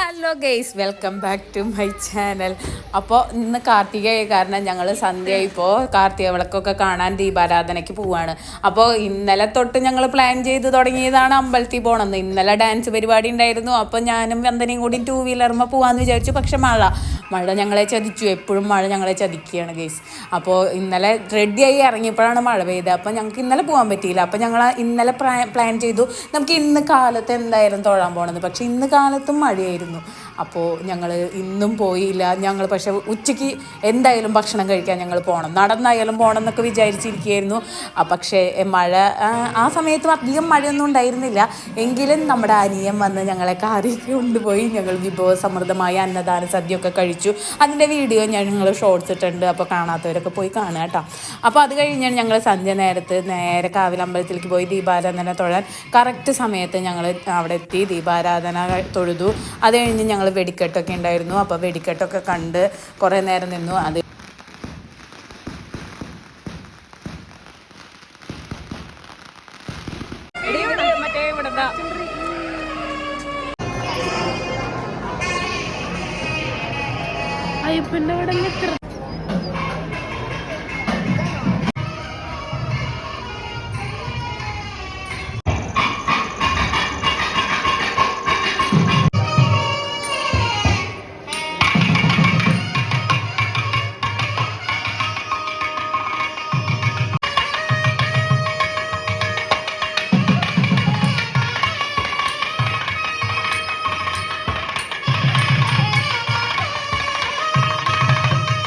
Hello guys, welcome back to my channel. അപ്പോൾ ഇന്ന് കാർത്തികയായ കാരണം ഞങ്ങൾ സന്ധ്യ ഇപ്പോൾ കാർത്തിക വിളക്കൊക്കെ കാണാൻ ദീപാരാധനയ്ക്ക് പോവാണ്. അപ്പോൾ ഇന്നലെ തൊട്ട് ഞങ്ങൾ പ്ലാൻ ചെയ്ത് തുടങ്ങിയതാണ് അമ്പലത്തിൽ പോകണമെന്ന്. ഇന്നലെ ഡാൻസ് പരിപാടി ഉണ്ടായിരുന്നു. അപ്പോൾ ഞാനും വന്ദനയും കൂടി 2 വീലറുമ്പോൾ പോകാമെന്ന് വിചാരിച്ചു. പക്ഷെ മഴ ഞങ്ങളെ ചതിച്ചു. എപ്പോഴും മഴ ഞങ്ങളെ ചതിക്കുകയാണ് ഗെയ്സ്. അപ്പോൾ ഇന്നലെ റെഡിയായി ഇറങ്ങിയപ്പോഴാണ് മഴ പെയ്തത്. അപ്പോൾ ഞങ്ങൾക്ക് ഇന്നലെ പോകാൻ പറ്റിയില്ല. അപ്പോൾ ഞങ്ങൾ ഇന്നലെ പ്ലാൻ ചെയ്തു നമുക്ക് ഇന്ന് കാലത്ത് എന്തായാലും തൊഴാൻ പോകണമെന്ന്. പക്ഷേ ഇന്ന് കാലത്തും മഴയായിരുന്നു. അപ്പോൾ ഞങ്ങൾ ഇന്നും പോയില്ല. ഞങ്ങൾ പക്ഷേ ഉച്ചയ്ക്ക് എന്തായാലും ഭക്ഷണം കഴിക്കാൻ ഞങ്ങൾ പോകണം, നടന്നായാലും പോകണം എന്നൊക്കെ വിചാരിച്ചിരിക്കുകയായിരുന്നു. പക്ഷേ മഴ ആ സമയത്ത് അധികം മഴയൊന്നും ഉണ്ടായിരുന്നില്ല. എങ്കിലും നമ്മുടെ അനിയൻ വന്ന് ഞങ്ങളെ കാറിലേക്ക് കൊണ്ടുപോയി. ഞങ്ങൾ വിഭവസമൃദ്ധമായ അന്നദാന സദ്യയൊക്കെ കഴിച്ചു. അതിൻ്റെ വീഡിയോ ഞങ്ങൾ ഷോർട്സ് ഇട്ടിട്ടുണ്ട്. അപ്പോൾ കാണാത്തവരൊക്കെ പോയി കാണുക കേട്ടോ. അപ്പോൾ അത് കഴിഞ്ഞാണ് ഞങ്ങൾ സന്ധ്യ നേരെ കാവിലമ്പലത്തിലേക്ക് പോയി ദീപാരാധന തൊഴാൻ. കറക്റ്റ് സമയത്ത് ഞങ്ങൾ അവിടെ എത്തി, ദീപാരാധന തൊഴുതു. അത് കഴിഞ്ഞ് ഞങ്ങൾ വെടിക്കെട്ടൊക്കെ ഉണ്ടായിരുന്നു. അപ്പോൾ വെടിക്കെട്ടൊക്കെ കണ്ട് കുറേ നേരം നിന്നു. അത് അയ്യപ്പൻ്റെ അവിടെ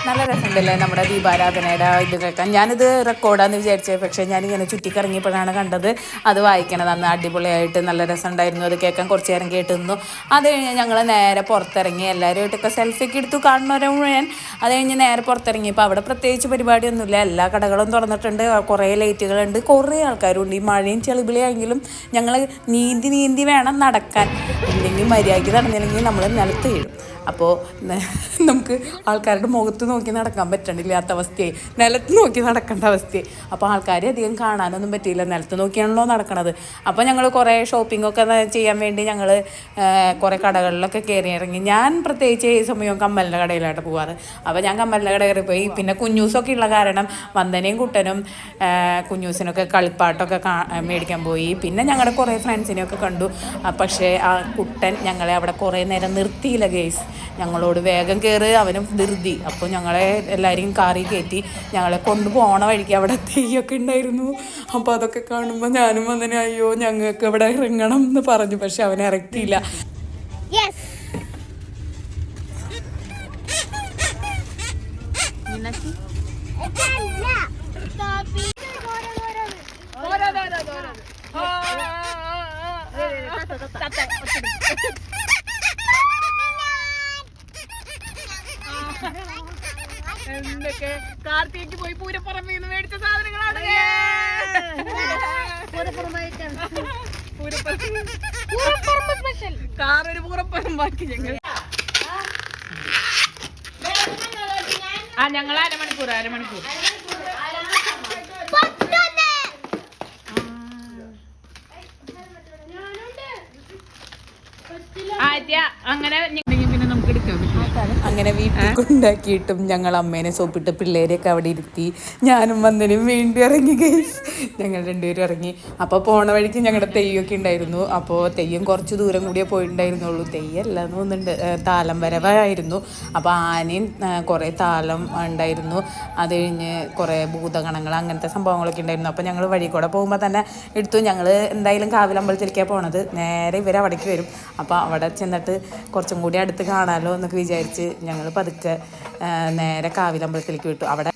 നല്ല രസമുണ്ടല്ലേ നമ്മുടെ ദീപാരാധനയുടെ ഇത് കേൾക്കാൻ. ഞാനിത് റെക്കോർഡാന്ന് വിചാരിച്ചത്, പക്ഷേ ഞാനിങ്ങനെ ചുറ്റിക്കറങ്ങിയപ്പോഴാണ് കണ്ടത്. അത് വായിക്കണത് അന്ന് അടിപൊളിയായിട്ട് നല്ല രസമുണ്ടായിരുന്നു. അത് കേൾക്കാൻ കുറച്ച് നേരം കേട്ട് നിന്നു. അത് കഴിഞ്ഞ് ഞങ്ങൾ നേരെ പുറത്തിറങ്ങി. എല്ലാവരുമായിട്ടൊക്കെ സെൽഫിയൊക്കെ എടുത്തു കാണുന്നവരെ മുഴുവൻ. അത് കഴിഞ്ഞ് നേരെ പുറത്തിറങ്ങിയപ്പോൾ അവിടെ പ്രത്യേകിച്ച് പരിപാടിയൊന്നുമില്ല. എല്ലാ കടകളും തുറന്നിട്ടുണ്ട്, കുറേ ലൈറ്റുകളുണ്ട്, കുറേ ആൾക്കാരുണ്ട്. ഈ മഴയും ചെളിപിളിയായെങ്കിലും ഞങ്ങൾ നീന്തി വേണം നടക്കാൻ. ഇല്ലെങ്കിൽ മര്യാദയ്ക്ക് നടന്നില്ലെങ്കിൽ നമ്മൾ നിലത്ത് വീഴും. അപ്പോൾ നമുക്ക് ആൾക്കാരുടെ മുഖത്ത് നോക്കി നടക്കാൻ പറ്റണില്ലാത്ത അവസ്ഥയായി, നിലത്ത് നോക്കി നടക്കേണ്ട അവസ്ഥയായി. അപ്പോൾ ആൾക്കാരെ അധികം കാണാനൊന്നും പറ്റിയില്ല, നിലത്ത് നോക്കിയാണല്ലോ നടക്കണത്. അപ്പോൾ ഞങ്ങൾ കുറേ ഷോപ്പിങ്ങൊക്കെ ചെയ്യാൻ വേണ്ടി ഞങ്ങൾ കുറേ കടകളിലൊക്കെ കയറി ഇറങ്ങി. ഞാൻ പ്രത്യേകിച്ച് ഈ സമയം കമ്മലിൻ്റെ കടയിലായിട്ട് പോവാറ്. അപ്പോൾ ഞാൻ കമ്മലിൻ്റെ കട കയറി പോയി. പിന്നെ കുഞ്ഞൂസൊക്കെ ഉള്ള കാരണം വന്ദനയും കുട്ടനും കുഞ്ഞൂസിനൊക്കെ കളിപ്പാട്ടൊക്കെ മേടിക്കാൻ പോയി. പിന്നെ ഞങ്ങളുടെ കുറേ ഫ്രണ്ട്സിനെയൊക്കെ കണ്ടു. പക്ഷേ ആ കുട്ടൻ ഞങ്ങളെ അവിടെ കുറേ നേരം നിർത്തിയില്ല ഗേസ്. ഞങ്ങളോട് വേഗം കയറി, അവനും ധൃതി. അപ്പോൾ ഞങ്ങളെ എല്ലാവരെയും കാറി കയറ്റി ഞങ്ങളെ കൊണ്ടുപോകണ വഴിക്ക് അവിടെ തെയ്യൊക്കെ ഉണ്ടായിരുന്നു. അപ്പോൾ അതൊക്കെ കാണുമ്പോൾ ഞാനും വന്നതിന് അയ്യോ ഞങ്ങൾക്ക് ഇവിടെ ഇറങ്ങണം എന്ന് പറഞ്ഞു. പക്ഷെ അവനെ ഇറക്കിയില്ല. എന്തൊക്കെ കാർത്തികയ്ക്ക് പോയി പൂരപ്പുറമ്പിൽ നിന്ന് മേടിച്ച സാധനങ്ങളാണ്. കാറൊരു പൂരപ്പുറമ്പാക്കി ഞങ്ങൾ അരമണിക്കൂർ അങ്ങനെ പിന്നെ നമുക്ക് എടുക്കാൻ പറ്റും. അങ്ങനെ വീട്ടിൽ കൊണ്ടാക്കിയിട്ടും ഞങ്ങൾ അമ്മേനെ സോപ്പിട്ട് പിള്ളേരെയൊക്കെ അവിടെ ഇരുത്തി ഞാനും വന്നതിനും വീണ്ടും ഇറങ്ങി ഗൈസ്. ഞങ്ങൾ 2 പേരും ഇറങ്ങി. അപ്പോൾ പോണ വഴിക്ക് ഞങ്ങളുടെ തെയ്യമൊക്കെ ഉണ്ടായിരുന്നു. അപ്പോൾ തെയ്യം കുറച്ച് ദൂരം കൂടിയേ പോയിട്ടുണ്ടായിരുന്നുള്ളൂ. തെയ്യമല്ല എന്ന് തോന്നുന്നുണ്ട്, താലം വരവായിരുന്നു. അപ്പോൾ ആനയും കുറേ താലം ഉണ്ടായിരുന്നു. അത് കഴിഞ്ഞ് കുറേ ഭൂതഗണങ്ങൾ അങ്ങനത്തെ സംഭവങ്ങളൊക്കെ ഉണ്ടായിരുന്നു. അപ്പോൾ ഞങ്ങൾ വഴി കൂടെ പോകുമ്പോൾ തന്നെ എടുത്തു. ഞങ്ങൾ എന്തായാലും കാവിലമ്പലത്തിലേക്കാണ് പോണത്. നേരെ ഇവർ അവിടേക്ക് വരും. അപ്പോൾ അവിടെ ചെന്നിട്ട് കുറച്ചും കൂടി അടുത്ത് കാണാമല്ലോ എന്നൊക്കെ വിചാരിച്ച് ഞങ്ങൾ പതുക്കെ നേരെ കാവിലമ്പലത്തിലേക്ക് വിട്ടു. അവിടെ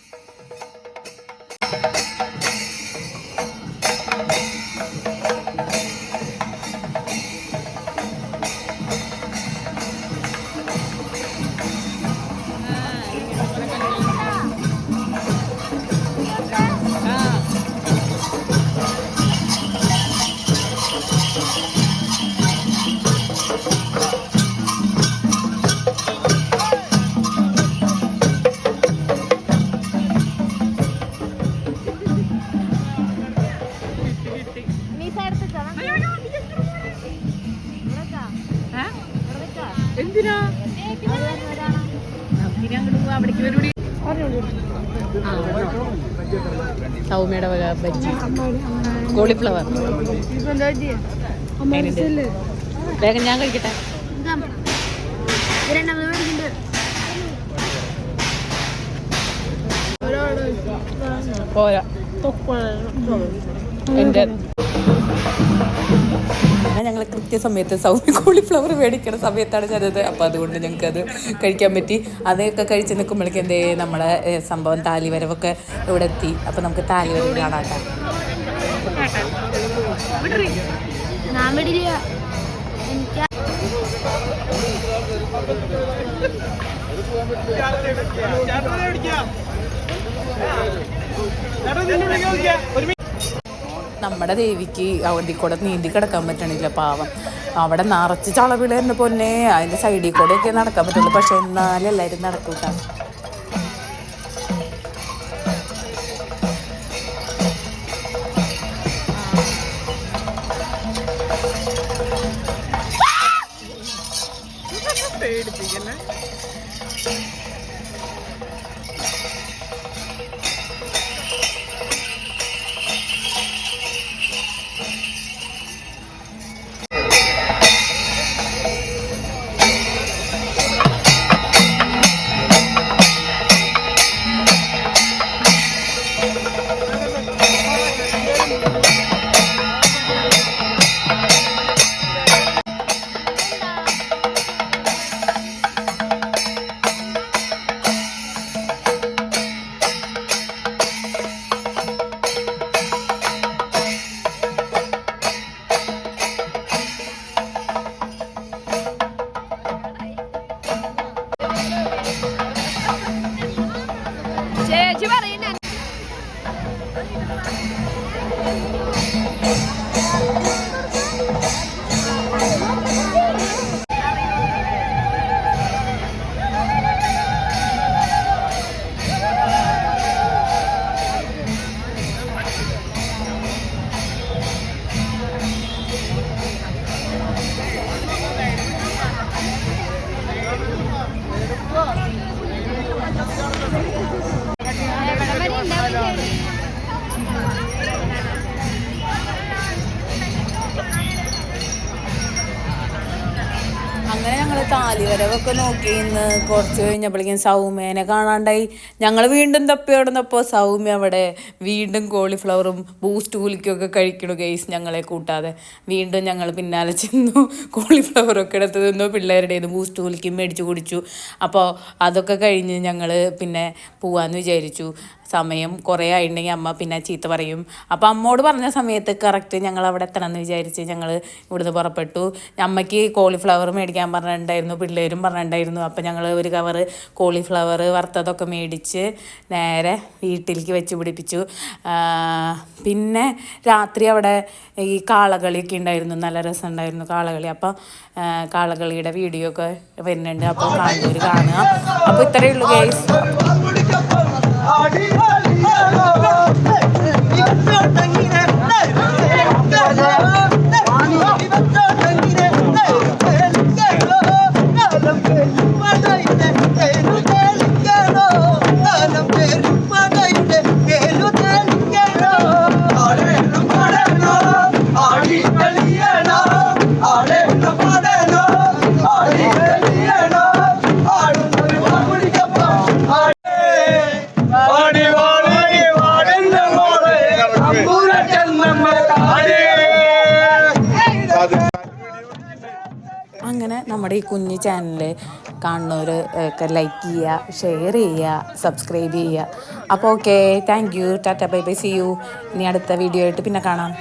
എന്തിനാ സൗമ്യയുടെ വക ബജ്ജി കോളിഫ്ലവർ വേഗം ഞാൻ കഴിക്കട്ടെ. പോരാ എൻ്റെ ഞങ്ങൾ കൃത്യസമയത്ത് സൗമ്യ കോളിഫ്ലവർ മേടിക്കുന്ന സമയത്താണ് ഞാനത്. അപ്പോൾ അതുകൊണ്ട് ഞങ്ങൾക്കത് കഴിക്കാൻ പറ്റി. അതൊക്കെ കഴിച്ച് നിൽക്കുമ്പോഴേക്കും എന്തേ നമ്മളെ സംഭവം താലിവരവൊക്കെ ഇവിടെ എത്തി. അപ്പോൾ നമുക്ക് താലിവരവ് കാണാട്ടോ. നമ്മുടെ ദേവിക്ക് അവധി കൂടെ നീന്തി കിടക്കാൻ പറ്റണില്ല പാവം. അവിടെ നിറച്ച് ചളവിള തന്നെ പൊന്നെ. അതിൻ്റെ സൈഡിൽ കൂടെ ഒക്കെ നടക്കാൻ പറ്റുള്ളൂ. പക്ഷെ എന്നാലും എല്ലാവരും നടക്കൂട്ടാ. പേടിപ്പിക്കല്ലേ. അങ്ങനെ ഞങ്ങൾ താലിവരവൊക്കെ നോക്കി ഇന്ന് കുറച്ച് കഴിഞ്ഞപ്പോഴേക്കും സൗമ്യനെ കാണാണ്ടായി. ഞങ്ങൾ വീണ്ടും തപ്പിയോടുന്നപ്പോൾ സൗമ്യ അവിടെ വീണ്ടും കോളിഫ്ലവറും ബൂസ്റ്റ് കുലിക്കൊക്കെ കഴിക്കണു ഗെയ്സ്. ഞങ്ങളെ കൂട്ടാതെ വീണ്ടും ഞങ്ങൾ പിന്നാലെ ചെന്നു. കോളിഫ്ലവറൊക്കെ എടുത്ത് തിന്നു. പിള്ളേരുടെ ബൂസ്റ്റ് കുലിക്കും മേടിച്ച് കുടിച്ചു. അപ്പോൾ അതൊക്കെ കഴിഞ്ഞ് ഞങ്ങൾ പിന്നെ പോവാമെന്ന് വിചാരിച്ചു. സമയം കുറേ ആയിട്ടുണ്ടെങ്കിൽ അമ്മ പിന്നെ ചീത്ത പറയും. അപ്പോൾ അമ്മോട് പറഞ്ഞ സമയത്ത് കറക്റ്റ് ഞങ്ങൾ അവിടെ എത്തണമെന്ന് വിചാരിച്ച് ഞങ്ങൾ ഇവിടുന്ന് പുറപ്പെട്ടു. അമ്മയ്ക്ക് കോളിഫ്ലവർ മേടിക്കാൻ പറഞ്ഞിട്ടുണ്ടായിരുന്നു, പിള്ളേരും പറഞ്ഞിട്ടുണ്ടായിരുന്നു. അപ്പോൾ ഞങ്ങൾ ഒരു കവറ് കോളിഫ്ലവർ വറുത്തതൊക്കെ മേടിച്ച് നേരെ വീട്ടിലേക്ക് വെച്ച് പിടിപ്പിച്ചു. പിന്നെ രാത്രി അവിടെ ഈ കാളകളിയൊക്കെ ഉണ്ടായിരുന്നു, നല്ല രസമുണ്ടായിരുന്നു കാളകളി. അപ്പോൾ കാളകളിയുടെ വീഡിയോ ഒക്കെ വരുന്നുണ്ട്, അപ്പോൾ കാണുന്നവർ കാണുക. അപ്പോൾ ഇത്രയേ ഉള്ളൂ ഗൈസ്. അങ്ങനെ നമ്മുടെ ഈ കുഞ്ഞു ചാനൽ കാണുന്നവർ ഒക്കെ ലൈക്ക് ചെയ്യുക, ഷെയർ ചെയ്യുക, സബ്സ്ക്രൈബ് ചെയ്യുക. അപ്പോൾ okay, thank you, tata, bye bye, see you. ഇനി അടുത്ത വീഡിയോ ആയിട്ട് പിന്നെ കാണാം.